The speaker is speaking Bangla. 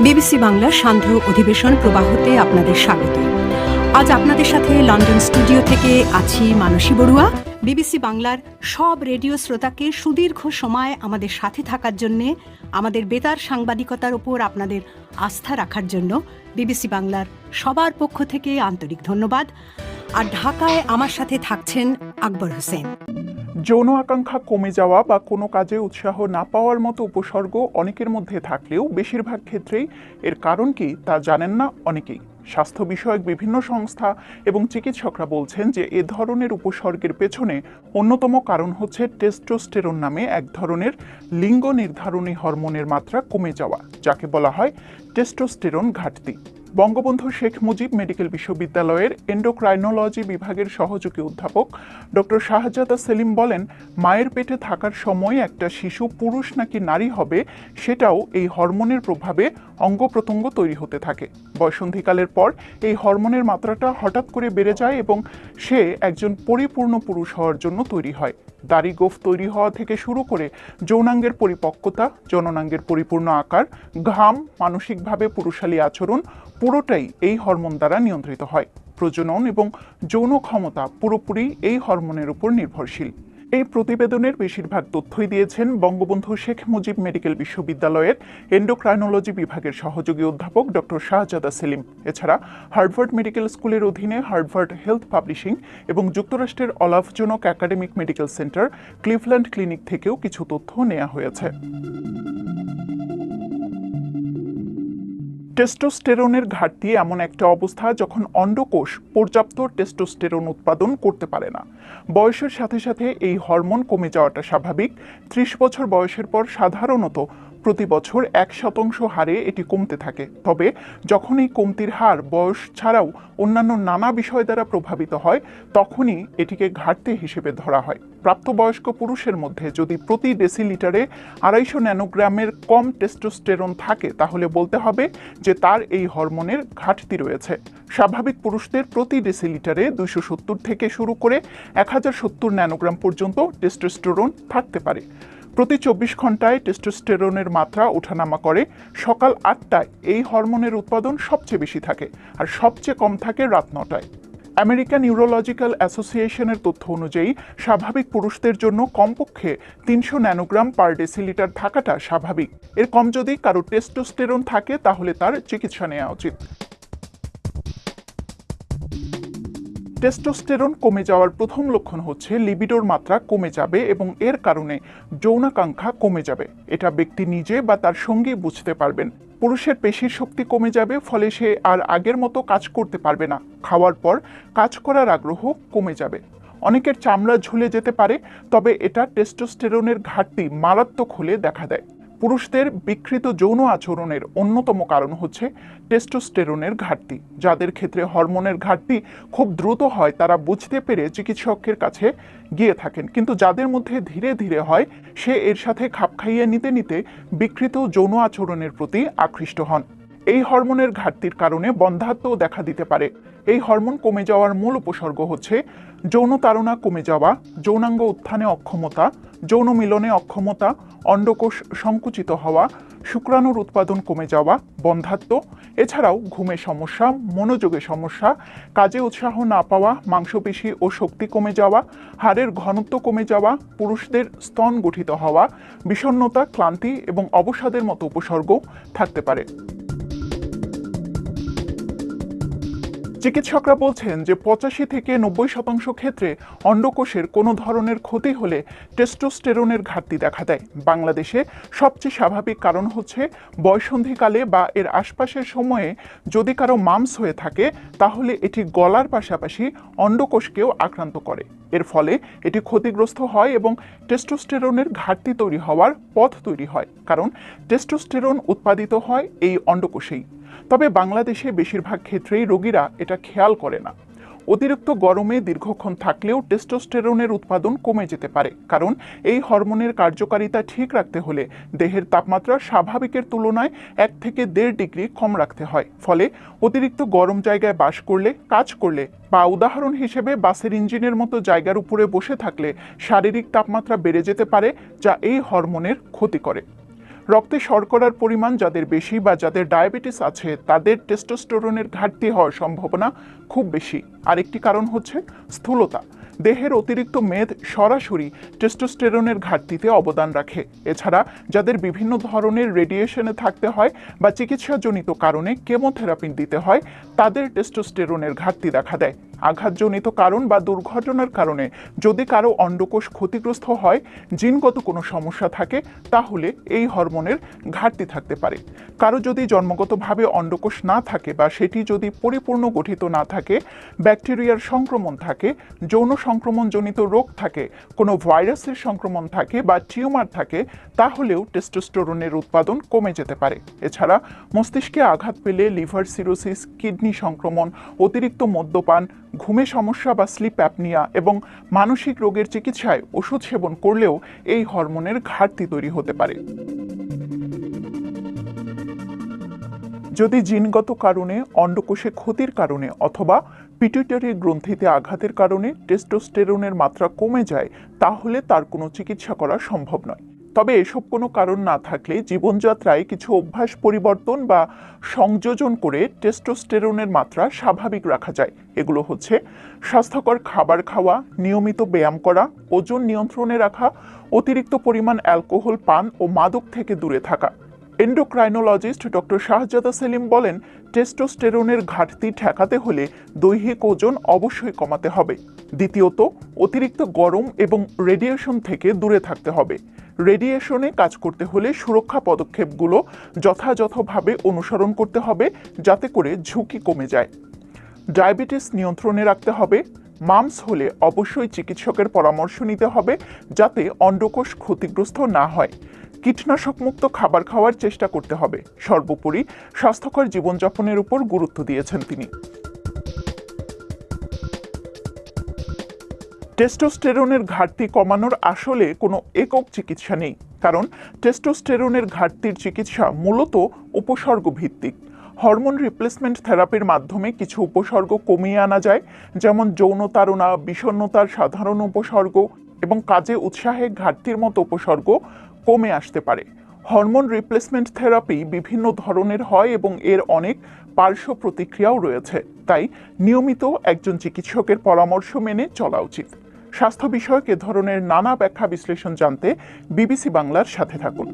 বিবিসি বাংলার সান্ধ্য অধিবেশন প্রবাহতে আপনাদের স্বাগত। আজ আপনাদের সাথে লন্ডন স্টুডিও থেকে আছি মানসী বড়ুয়া। বিবিসি বাংলার সব রেডিও শ্রোতাকে সুদীর্ঘ সময় আমাদের সাথে থাকার জন্যে, আমাদের বেতার সাংবাদিকতার উপর আপনাদের আস্থা রাখার জন্য বিবিসি বাংলার সবার পক্ষ থেকে আন্তরিক ধন্যবাদ। আর ঢাকায় আমার সাথে থাকছেন আকবর হোসেন। যৌন আকাঙ্ক্ষা কমে যাওয়া বা কোনো কাজে উৎসাহ না পাওয়ার মতো উপসর্গ অনেকের মধ্যে থাকলেও বেশিরভাগ ক্ষেত্রেই এর কারণ কি তা জানেন না অনেকেই। স্বাস্থ্য বিষয়ক বিভিন্ন সংস্থা এবং চিকিৎসকরা বলছেন যে এ ধরনের উপসর্গের পেছনে অন্যতম কারণ হচ্ছে টেস্টোস্টেরন নামে এক ধরনের লিঙ্গ নির্ধারণী হরমোনের মাত্রা কমে যাওয়া, যাকে বলা হয় টেস্টোস্টেরন ঘাটতি। বঙ্গবন্ধু শেখ মুজিব মেডিকেল বিশ্ববিদ্যালয়ের এন্ডোক্রাইনোলজি বিভাগের সহযোগী অধ্যাপক ডক্টর শাহজাদা সেলিম বলেন, মায়ের পেটে থাকার সময় একটা শিশু পুরুষ নাকি নারী হবে সেটাও এই হরমোনের প্রভাবে অঙ্গ প্রত্যঙ্গ তৈরি হতে থাকে। বয়সন্ধিকালের পর এই হরমোনের মাত্রাটা হঠাৎ করে বেড়ে যায় এবং সে একজন পরিপূর্ণ পুরুষ হওয়ার জন্য তৈরি হয়। দাড়ি গোঁফ তৈরি হওয়া থেকে শুরু করে যৌনাঙ্গের পরিপক্কতা, জননাঙ্গের পরিপূর্ণ আকার, ঘাম, মানসিকভাবে পুরুষালী আচরণ পুরোটাই এই হরমোন দ্বারা নিয়ন্ত্রিত হয়। প্রজনন এবং যৌন ক্ষমতা পুরোপুরি এই হরমোনের উপর নির্ভরশীল। এই প্রতিবেদনের বেশিরভাগ তথ্যই দিয়েছেন বঙ্গবন্ধু শেখ মুজিব মেডিকেল বিশ্ববিদ্যালয়ের এন্ডোক্রাইনোলজি বিভাগের সহযোগী অধ্যাপক ডক্টর শাহজাদা সেলিম। এছাড়া হার্ভার্ড মেডিকেল স্কুলের অধীনে হার্ভার্ড হেলথ পাবলিশিং এবং যুক্তরাষ্ট্রের অলাভজনক academic medical centre Cleveland clinic থেকেও কিছু তথ্য নেওয়া হয়েছে। টেস্টোস্টেরনের ঘাটতি এমন একটা অবস্থা যখন অন্ডকোষ পর্যাপ্ত টেস্টোস্টেরন উৎপাদন করতে পারে না। বয়সের সাথে সাথে এই হরমোন কমে যাওয়াটা স্বাভাবিক। 30 বছর বয়সের পর সাধারণত প্রতি বছর 1% হারে এটি কমতে থাকে। তবে যখন এই কমতির হার বয়স ছাড়াও অন্যান্য নানা বিষয় দ্বারা প্রভাবিত হয়, তখনই এটিকে ঘাটতি হিসেবে ধরা হয়। প্রাপ্তবয়স্ক পুরুষের মধ্যে যদি প্রতি ডেসিলিটারে 250 ন্যানোগ্রামের কম টেস্টোস্টেরন থাকে, তাহলে বলতে হবে যে তার এই হরমোনের ঘাটতি রয়েছে। স্বাভাবিক পুরুষদের প্রতি ডেসিলিটারে 270 থেকে শুরু করে 1070 ন্যানোগ্রাম পর্যন্ত টেস্টোস্টেরন থাকতে পারে। প্রতি 24 ঘন্টায় টেস্টোস্টেরনের মাত্রা ওঠানামা করে। সকাল 8টায় এই হরমোনের উৎপাদন সবচেয়ে বেশি থাকে আর সবচেয়ে কম থাকে রাত 9টায়। আমেরিকান নিউরোলজিক্যাল অ্যাসোসিয়েশনের তথ্য অনুযায়ী স্বাভাবিক পুরুষদের জন্য কমপক্ষে 300 ন্যানোগ্রাম পার ডেসিলিটার থাকাটা স্বাভাবিক। এর কম যদি কারো টেস্টোস্টেরন থাকে তাহলে তার চিকিৎসা নেওয়া উচিত। টেস্টোস্টেরন কমে যাওয়ার প্রথম লক্ষণ হচ্ছে লিবিডোর মাত্রা কমে যাবে এবং এর কারণে যৌনাকাঙ্ক্ষা কমে যাবে। এটা ব্যক্তি নিজে বা তার সঙ্গী বুঝতে পারবেন। পুরুষের পেশির শক্তি কমে যাবে, ফলে সে আর আগের মতো কাজ করতে পারবে না। খাওয়ার পর কাজ করার আগ্রহ কমে যাবে। অনেকের চামড়া ঝুলে যেতে পারে, তবে এটা টেস্টোস্টেরনের ঘাটতি মারাত্মক হলে দেখা দেয়। পুরুষদের বিকৃত যৌন আচরণের অন্যতম কারণ হচ্ছে টেস্টোস্টেরনের ঘাটতি। যাদের ক্ষেত্রে হরমোনের ঘাটতি খুব দ্রুত হয়, তারা বুঝতে পেরে চিকিৎসকের কাছে গিয়ে থাকেন, কিন্তু যাদের মধ্যে ধীরে ধীরে হয়, সে এর সাথে খাপ খাইয়ে নিতে নিতে বিকৃত যৌন আচরণের প্রতি আকৃষ্ট হন। এই হরমোনের ঘাটতির কারণে বন্ধ্যাত্বও দেখা দিতে পারে। এই হরমোন কমে যাওয়ার মূল উপসর্গ হচ্ছে যৌন তাড়না কমে যাওয়া, যৌনাঙ্গ উত্থানে অক্ষমতা, যৌন মিলনে অক্ষমতা, অন্ডকোষ সংকুচিত হওয়া, শুক্রাণুর উৎপাদন কমে যাওয়া, বন্ধ্যাত্ব। এছাড়াও ঘুমের সমস্যা, মনোযোগের সমস্যা, কাজে উৎসাহ না পাওয়া, মাংসপেশি ও শক্তি কমে যাওয়া, হাড়ের ঘনত্ব কমে যাওয়া, পুরুষদের স্তন গঠিত হওয়া, বিষণ্ণতা, ক্লান্তি এবং অবসাদের মতো উপসর্গ থাকতে পারে। চিকিৎসকরা বলছেন যে 85 থেকে 90% ক্ষেত্রে অন্ডকোষের কোনো ধরনের ক্ষতি হলে টেস্টোস্টেরনের ঘাটতি দেখা দেয়। বাংলাদেশে সবচেয়ে স্বাভাবিক কারণ হচ্ছে বয়সন্ধিকালে বা এর আশপাশের সময়ে যদি কারো মামস হয়ে থাকে, তাহলে এটি গলার পাশাপাশি অন্ডকোষকেও আক্রান্ত করে। এর ফলে এটি ক্ষতিগ্রস্ত হয় এবং টেস্টোস্টেরনের ঘাটতি তৈরি হওয়ার পথ তৈরি হয়, কারণ টেস্টোস্টেরন উৎপাদিত হয় এই অন্ডকোষেই। তবে বাংলাদেশে বেশিরভাগ ক্ষেত্রেই রোগীরা এটা খেয়াল করে না। অতিরিক্ত গরমে দীর্ঘক্ষণ থাকলেও টেস্টোস্টেরনের উৎপাদন কমে যেতে পারে, কারণ এই হরমোনের কার্যকারিতা ঠিক রাখতে হলে দেহের তাপমাত্রা স্বাভাবিকের তুলনায় 1 থেকে 1.5 ডিগ্রি কম রাখতে হয়। ফলে অতিরিক্ত গরম জায়গায় বাস করলে, কাজ করলে বা উদাহরণ হিসেবে বাসের ইঞ্জিনের মতো জায়গার উপরে বসে থাকলে শারীরিক তাপমাত্রা বেড়ে যেতে পারে, যা এই হরমোনের ক্ষতি করে। রক্তে শর্করার পরিমাণ যাদের বেশি বা যাদের ডায়াবেটিস আছে তাদের টেস্টোস্টেরনের ঘাটতি হওয়ার সম্ভাবনা খুব বেশি। আরেকটি কারণ হচ্ছে স্থূলতা। দেহের অতিরিক্ত মেদ সরাসরি টেস্টোস্টেরনের ঘাটতিতে অবদান রাখে। এছাড়া যাদের বিভিন্ন ধরনের রেডিয়েশনে থাকতে হয় বা চিকিৎসাজনিত কারণে কেমোথেরাপি দিতে হয় তাদের টেস্টোস্টেরনের ঘাটতি দেখা দেয়। আঘাতজনিত কারণ বা দুর্ঘটনার কারণে যদি কারো অন্ডকোষ ক্ষতিগ্রস্ত হয়, জিনগত কোনো সমস্যা থাকে, তাহলে এই হরমোনের ঘাটতি থাকতে পারে। কারো যদি জন্মগতভাবে অন্ডকোষ না থাকে বা সেটি যদি পরিপূর্ণ গঠিত না থাকে, ব্যাকটেরিয়ার সংক্রমণ থাকে, যৌন সংক্রমণজনিত রোগ থাকে, কোনো ভাইরাসের সংক্রমণ থাকে বা টিউমার থাকে, তাহলেও টেস্টোস্টেরনের উৎপাদন কমে যেতে পারে। এছাড়া মস্তিষ্কে আঘাত পেলে লিভার সিরোসিস, কিডনি সংক্রমণ, অতিরিক্ত মদ্যপান, ঘুমে সমস্যা বা স্লিপ অ্যাপনিয়া এবং মানসিক রোগের চিকিৎসায় ওষুধ সেবন করলেও এই হরমোনের ঘাটতি তৈরি হতে পারে। যদি জিনগত কারণে, অন্ডকোষে ক্ষতির কারণে অথবা পিটুইটারি গ্রন্থিতে আঘাতের কারণে টেস্টোস্টেরনের মাত্রা কমে যায়, তাহলে তার কোনো চিকিৎসা করা সম্ভব নয়। তবে এসব কোনো কারণ না থাকলে জীবনযাত্রায় কিছু অভ্যাস পরিবর্তন বা সংযোজন করে টেস্টোস্টেরনের মাত্রা স্বাভাবিক রাখা যায়। এগুলো হচ্ছে স্বাস্থ্যকর খাবার খাওয়া, নিয়মিত ব্যায়াম করা, ওজন নিয়ন্ত্রণে রাখা, অতিরিক্ত পরিমাণ অ্যালকোহল পান ও মাদক থেকে দূরে থাকা। এন্ডোক্রাইনোলজিস্ট ডক্টর শাহজাদা সেলিম বলেন, টেস্টোস্টেরনের ঘাটতি ঠেকাতে হলে দৈহিক ওজন অবশ্যই কমাতে হবে। দ্বিতীয়ত, অতিরিক্ত গরম এবং রেডিয়েশন থেকে দূরে থাকতে হবে। রেডিয়েশনে কাজ করতে হলে সুরক্ষা পদক্ষেপগুলো যথাযথভাবে অনুসরণ করতে হবে যাতে করে ঝুঁকি কমে যায়। ডায়াবেটিস নিয়ন্ত্রণে রাখতে হবে। মামস হলে অবশ্যই চিকিৎসকের পরামর্শ নিতে হবে যাতে অন্ডকোষ ক্ষতিগ্রস্ত না হয়। কীটনাশকমুক্ত খাবার খাওয়ার চেষ্টা করতে হবে। সর্বোপরি স্বাস্থ্যকর জীবনযাপনের উপর গুরুত্ব দিয়েছেন তিনি। টেস্টোস্টেরনের ঘাটতি কমানোর আসলে কোনো একক চিকিৎসা নেই, কারণ টেস্টোস্টেরনের ঘাটতির চিকিৎসা মূলত উপসর্গ ভিত্তিক। হরমোন রিপ্লেসমেন্ট থেরাপির মাধ্যমে কিছু উপসর্গ কমিয়ে আনা যায়, যেমন যৌনতাড়না, বিষণ্ণতার সাধারণ উপসর্গ এবং কাজে উৎসাহে ঘাটতির মতো উপসর্গ কমে আসতে পারে। হরমোন রিপ্লেসমেন্ট থেরাপি বিভিন্ন ধরনের হয় এবং এর অনেক পার্শ্ব প্রতিক্রিয়াও রয়েছে, তাই নিয়মিত একজন চিকিৎসকের পরামর্শ মেনে চলা উচিত। স্বাস্থ্য বিষয়ক এ ধরনের নানা ব্যাখ্যা বিশ্লেষণ জানতে বিবিসি বাংলার সাথে থাকুন।